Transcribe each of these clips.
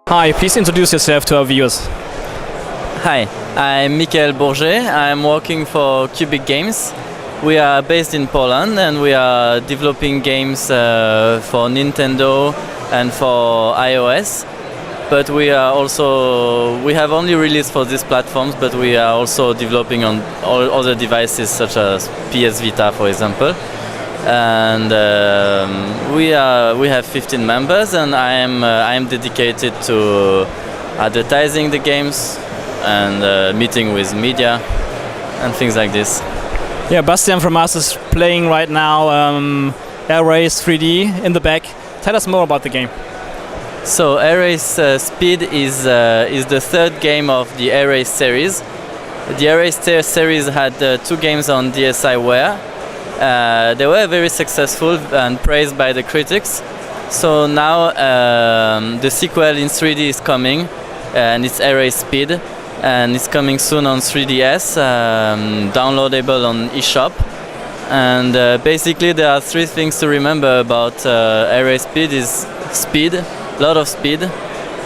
Hi, please introduce yourself to our viewers. Hi, I'm Mikaël Bourget. I'm working for QubicGames. We are based in Poland and we are developing games for Nintendo and for iOS. But we have only released for these platforms, but we are also developing on all other devices such as PS Vita, for example. And we have 15 members, and I am dedicated to advertising the games and meeting with media and things like this. Yeah, Bastian from us is playing right now AiRace 3D in the back. Tell us more about the game. So AiRace Speed is the third game of the AiRace series. The AiRace series had 2 games on DSiWare. They were very successful and praised by the critics. So now the sequel in 3D is coming, and it's AiRace Speed, and it's coming soon on 3DS, downloadable on eShop. And basically there are 3 things to remember about AiRace Speed: is speed, a lot of speed,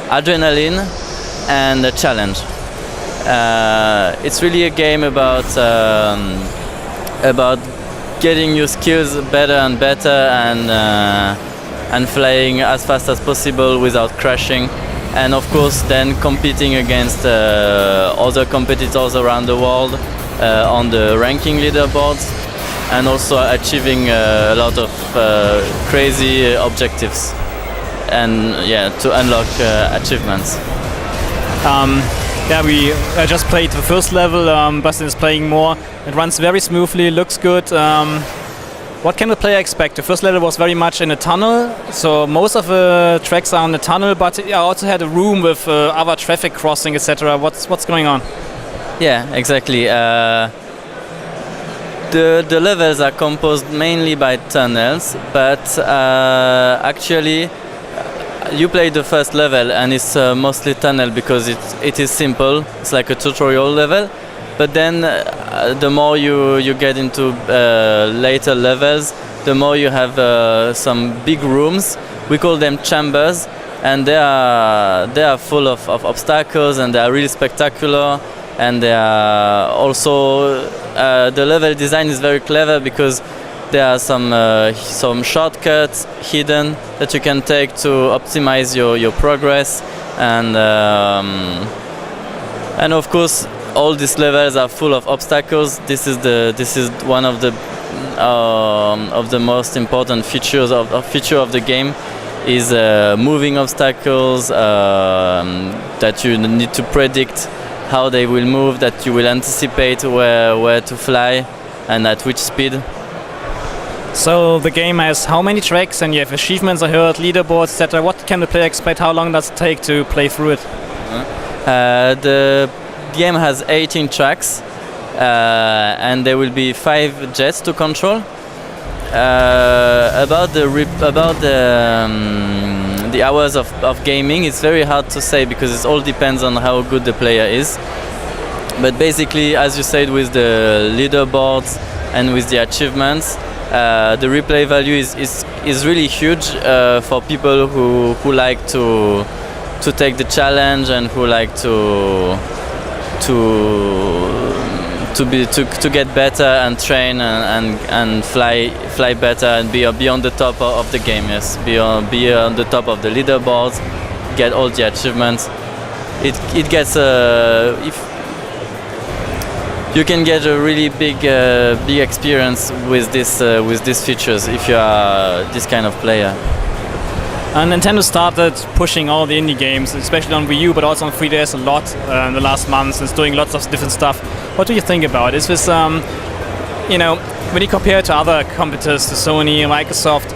adrenaline, and a challenge. It's really a game about getting your skills better and better, and flying as fast as possible without crashing, and of course then competing against other competitors around the world on the ranking leaderboards, and also achieving a lot of crazy objectives, and to unlock achievements. We just played the first level. Bastian is playing more. It runs very smoothly, looks good. What can the player expect? The first level was very much in a tunnel, so most of the tracks are in the tunnel, but it also had a room with other traffic crossing, etc. What's going on? Yeah, exactly. The levels are composed mainly by tunnels, but actually you play the first level and it's mostly tunnel because it is simple. It's like a tutorial level. But then the more you get into later levels, the more you have some big rooms. We call them chambers, and they are full of obstacles, and they are really spectacular. And they are also the level design is very clever because there are some shortcuts hidden that you can take to optimize your progress, and of course all these levels are full of obstacles. This is one of the most important features of the game is moving obstacles that you need to predict how they will move, that you will anticipate where to fly and at which speed. So the game has how many tracks, and you have achievements, I heard, leaderboards, etc. What can the player expect? How long does it take to play through it? The game has 18 tracks, and there will be 5 jets to control. About the hours of gaming, it's very hard to say because it all depends on how good the player is. But basically, as you said, with the leaderboards and with the achievements, the replay value is really huge for people who like to take the challenge and who like to get better and train and fly better and be on the top of the game. Yes, be on the top of the leaderboards, get all the achievements. It gets if you can get a really big experience with these features if you are this kind of player. And Nintendo started pushing all the indie games, especially on Wii U, but also on 3DS a lot in the last months. It's doing lots of different stuff. What do you think about it? Is this, when you compare it to other competitors, to Sony and Microsoft,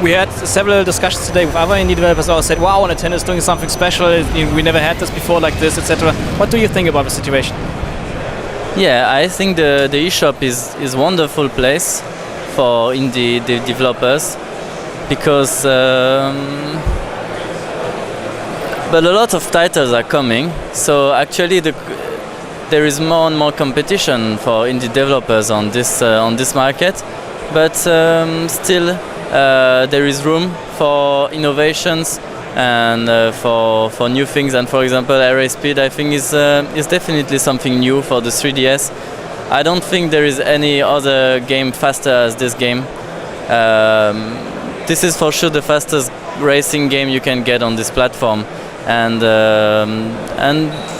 we had several discussions today with other indie developers who said, wow, Nintendo is doing something special, we never had this before like this, etc. What do you think about the situation? Yeah, I think the eShop is a wonderful place for indie developers because but a lot of titles are coming, so actually there is more and more competition for indie developers on this market, but still there is room for innovations and for new things. And for example, AiRace Speed, I think is definitely something new for the 3DS. I don't think there is any other game faster as this game. This is for sure the fastest racing game you can get on this platform, and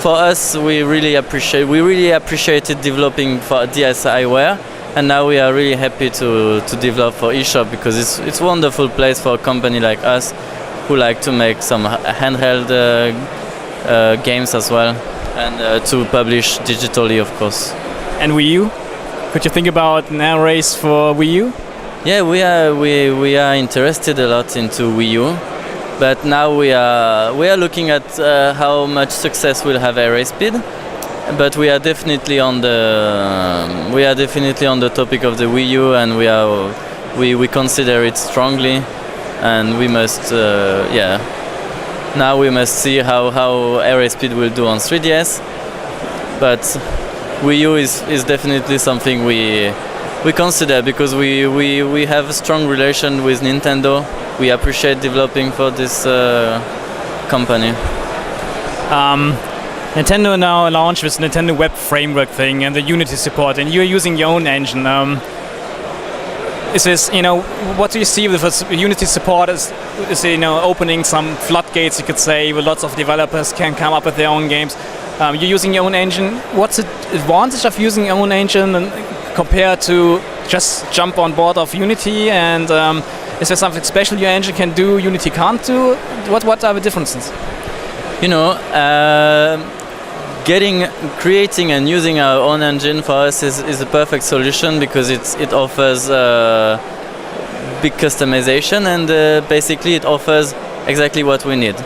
for us, we really appreciated developing for DSiWare, and now we are really happy to develop for eShop, because it's a wonderful place for a company like us who like to make some handheld games as well, and to publish digitally, of course. And Wii U? Could you think about an AiRace for Wii U? Yeah, we are interested a lot into Wii U, but now we are looking at how much success will have AiRace Speed. But we are definitely on the topic of the Wii U, and we consider it strongly, and we must now we must see how AiRace Speed will do on 3DS. But Wii U is definitely something we consider, because we have a strong relation with Nintendo. We appreciate developing for this company. Nintendo now launched this Nintendo Web Framework thing and the Unity support, and you're using your own engine. Is this, what do you see with this Unity support? Is opening some floodgates, you could say, where lots of developers can come up with their own games? You're using your own engine. What's the advantage of using your own engine and compared to just jump on board of Unity? And is there something special your engine can do Unity can't do? What are the differences? Creating and using our own engine for us is a perfect solution, because it offers big customization, and basically it offers exactly what we need.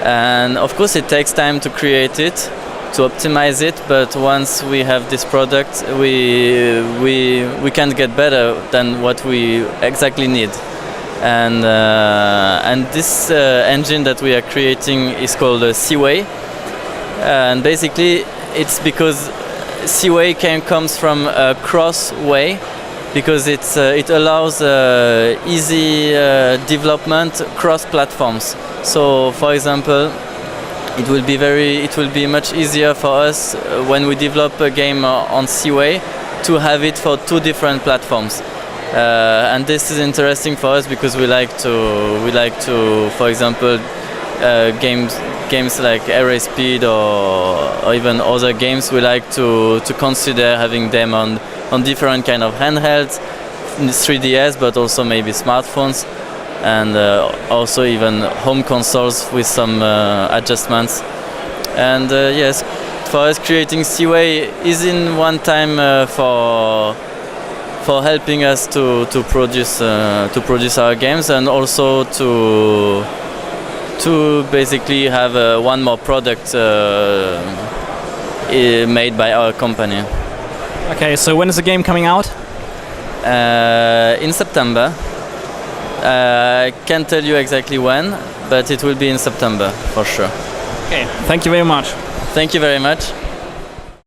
And of course it takes time to create it, to optimize it, but once we have this product, we can't get better than what we exactly need. And this engine that we are creating is called Seaway, and basically it's because Seaway comes from Crossway, because it allows easy development cross platforms. So for example, it will be much easier for us when we develop a game on Seaway to have it for 2 different platforms. And this is interesting for us, because we like to, for example, games like AiRace Speed or even other games, we like to consider having them on different kind of handhelds, 3DS, but also maybe smartphones, and also even home consoles with some adjustments. And yes, for us, creating Seaway is in one time for helping us to produce our games, and also to basically have one more product made by our company. Okay, so when is the game coming out? In September. I can't tell you exactly when, but it will be in September for sure. Okay, thank you very much. Thank you very much.